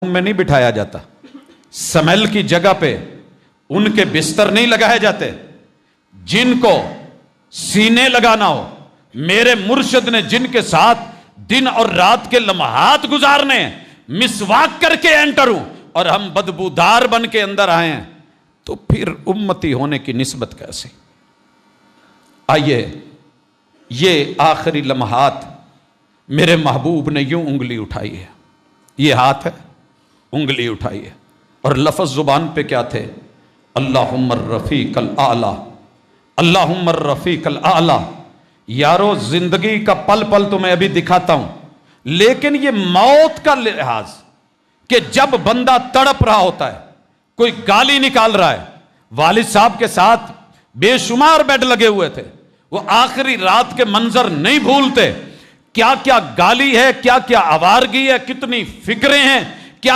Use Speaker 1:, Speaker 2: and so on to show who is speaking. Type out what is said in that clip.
Speaker 1: में नहीं बिठाया जाता, स्मेल की जगह पे उनके बिस्तर नहीं लगाए जाते। जिनको सीने लगाना हो, मेरे मुर्शिद ने जिनके साथ दिन और रात के लम्हात गुजारने, मिसवाक करके एंटर हूं और हम बदबूदार बन के अंदर आए हैं, तो फिर उम्मती होने की निस्बत कैसे? आइए, ये आखिरी लम्हात मेरे महबूब ने यूं उंगली उठाई है, ये हाथ है, उंगली उठाई है और लफ्ज़ जुबान पे क्या थे? अल्लाहुम्मर रफ़ीक़ल आला, अल्लाहुम्मर रफ़ीक़ल आला। यारो, जिंदगी का पल पल तो मैं अभी दिखाता हूं, लेकिन ये मौत का लिहाज कि जब बंदा तड़प रहा होता है, कोई गाली निकाल रहा है। वालिद साहब के साथ बेशुमार बेड लगे हुए थे, वो आखिरी रात के मंजर नहीं भूलते। क्या क्या गाली है, क्या क्या आवारगी है, कितनी फिक्रें हैं,